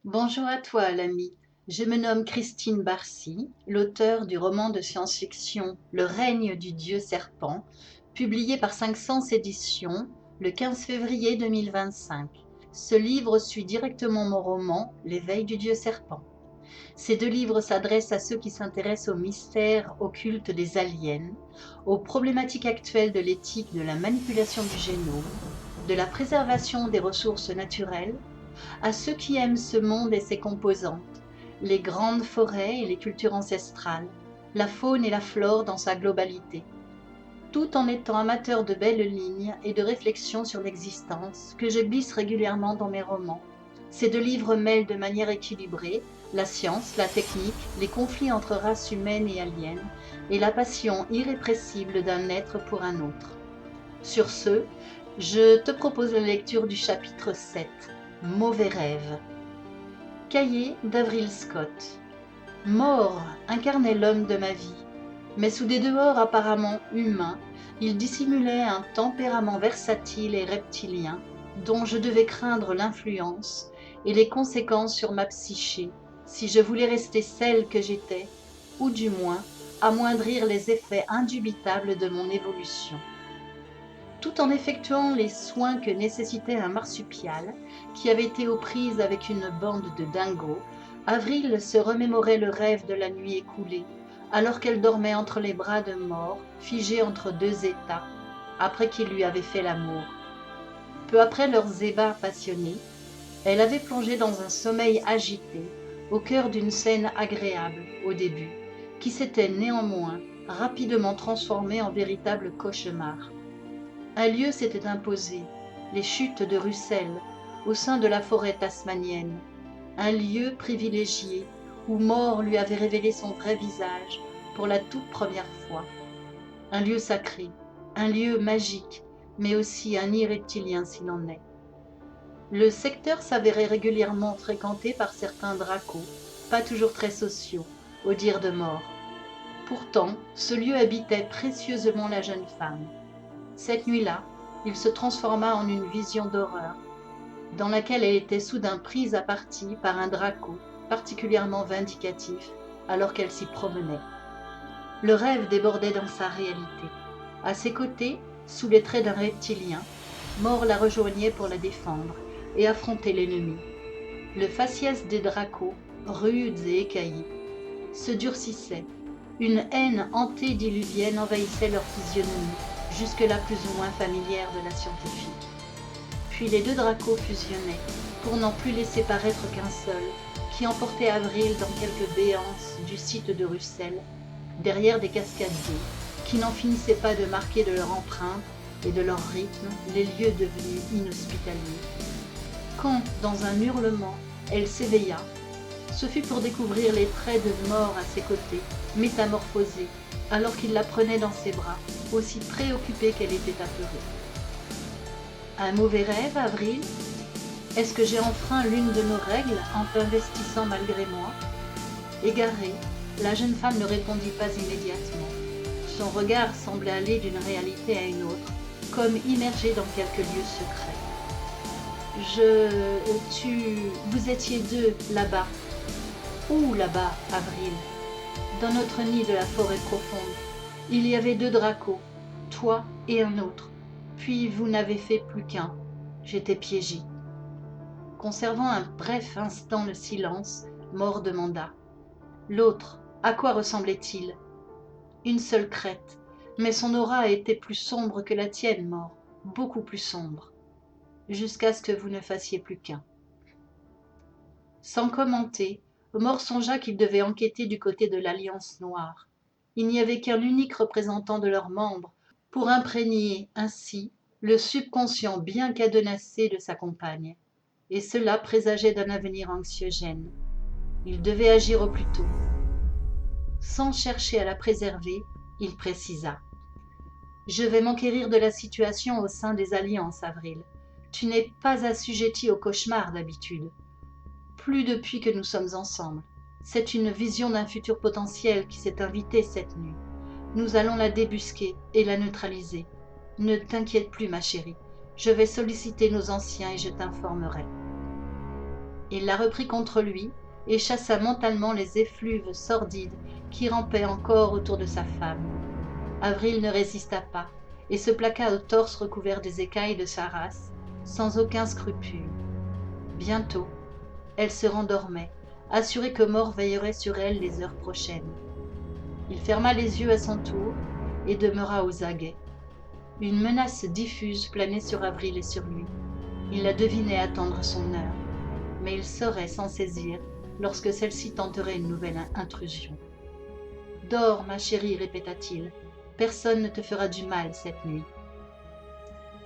Bonjour à toi, l'ami. Je me nomme Christine Barcy, l'auteure du roman de science-fiction Le règne du dieu serpent, publié par 500 éditions le 15 février 2025. Ce livre suit directement mon roman L'éveil du dieu serpent. Ces deux livres s'adressent à ceux qui s'intéressent aux mystères occultes des aliens, aux problématiques actuelles de l'éthique de la manipulation du génome, de la préservation des ressources naturelles, à ceux qui aiment ce monde et ses composantes, les grandes forêts et les cultures ancestrales, la faune et la flore dans sa globalité, tout en étant amateur de belles lignes et de réflexions sur l'existence que je glisse régulièrement dans mes romans. Ces deux livres mêlent de manière équilibrée la science, la technique, les conflits entre races humaines et aliens, et la passion irrépressible d'un être pour un autre. Sur ce, je te propose la lecture du chapitre 7, Mauvais rêve. Cahier d'Avril Scott. Mort incarnait l'homme de ma vie, mais sous des dehors apparemment humains, il dissimulait un tempérament versatile et reptilien dont je devais craindre l'influence et les conséquences sur ma psyché si je voulais rester celle que j'étais, ou du moins amoindrir les effets indubitables de mon évolution. Tout en effectuant les soins que nécessitait un marsupial qui avait été aux prises avec une bande de dingos, Avril se remémorait le rêve de la nuit écoulée, alors qu'elle dormait entre les bras de Mort, figée entre deux états, après qu'il lui avait fait l'amour. Peu après leurs ébats passionnés, elle avait plongé dans un sommeil agité, au cœur d'une scène agréable au début, qui s'était néanmoins rapidement transformée en véritable cauchemar. Un lieu s'était imposé, les chutes de Russell, au sein de la forêt tasmanienne, un lieu privilégié où Mort lui avait révélé son vrai visage pour la toute première fois, un lieu sacré, un lieu magique, mais aussi un nid reptilien s'il en est. Le secteur s'avérait régulièrement fréquenté par certains dracos, pas toujours très sociaux, au dire de Mort. Pourtant, ce lieu habitait précieusement la jeune femme. Cette nuit-là, il se transforma en une vision d'horreur, dans laquelle elle était soudain prise à partie par un draco particulièrement vindicatif alors qu'elle s'y promenait. Le rêve débordait dans sa réalité. À ses côtés, sous les traits d'un reptilien, Mort la rejoignait pour la défendre et affronter l'ennemi. Le faciès des dracos, rudes et écaillés, se durcissait. Une haine antédiluvienne envahissait leur physionomie, jusque-là plus ou moins familière de la scientifique. Puis les deux dracos fusionnaient, pour n'en plus laisser paraître qu'un seul, qui emportait Avril dans quelques béances du site de Russell, derrière des cascades d'eau, qui n'en finissaient pas de marquer de leur empreinte et de leur rythme les lieux devenus inhospitaliers. Quand, dans un hurlement, elle s'éveilla, ce fut pour découvrir les traits de Mort à ses côtés, métamorphosés, alors qu'il la prenait dans ses bras, aussi préoccupée qu'elle était apeurée. Un mauvais rêve, Avril? Est-ce que j'ai enfreint l'une de nos règles en t'investissant malgré moi? Égarée, la jeune femme ne répondit pas immédiatement. Son regard semblait aller d'une réalité à une autre, comme immergé dans quelque lieu secret. Vous étiez deux, là-bas. Où là-bas, Avril? Dans notre nid de la forêt profonde, il y avait deux dracos, toi et un autre. Puis vous n'avez fait plus qu'un. J'étais piégée. Conservant un bref instant le silence, Mort demanda. L'autre, à quoi ressemblait-il? Une seule crête, mais son aura était plus sombre que la tienne, Mort, beaucoup plus sombre, jusqu'à ce que vous ne fassiez plus qu'un. Sans commenter, Mort songea qu'il devait enquêter du côté de l'Alliance Noire. Il n'y avait qu'un unique représentant de leurs membres pour imprégner ainsi le subconscient bien cadenassé de sa compagne, et cela présageait d'un avenir anxiogène. Il devait agir au plus tôt. Sans chercher à la préserver, il précisa. Je vais m'enquérir de la situation au sein des alliances, Avril. Tu n'es pas assujetti au cauchemar d'habitude. Plus depuis que nous sommes ensemble. C'est une vision d'un futur potentiel qui s'est invitée cette nuit. Nous allons la débusquer et la neutraliser. Ne t'inquiète plus, ma chérie. Je vais solliciter nos anciens et je t'informerai. Il la reprit contre lui et chassa mentalement les effluves sordides qui rampaient encore autour de sa femme. Avril ne résista pas et se plaqua au torse recouvert des écailles de sa race, sans aucun scrupule. Bientôt, elle se rendormait, assurée que mort veillerait sur elle les heures prochaines. Il ferma les yeux à son tour et demeura aux aguets. Une menace diffuse planait sur Avril et sur lui. Il la devinait attendre son heure, mais il saurait s'en saisir lorsque celle-ci tenterait une nouvelle intrusion. « Dors, ma chérie, répéta-t-il. Personne ne te fera du mal cette nuit. »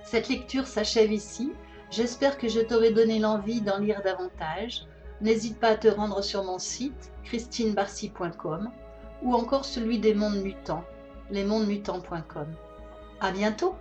Cette lecture s'achève ici. J'espère que je t'aurai donné l'envie d'en lire davantage. N'hésite pas à te rendre sur mon site christinebarcy.com ou encore celui des mondes mutants, lesmondesmutants.com. À bientôt!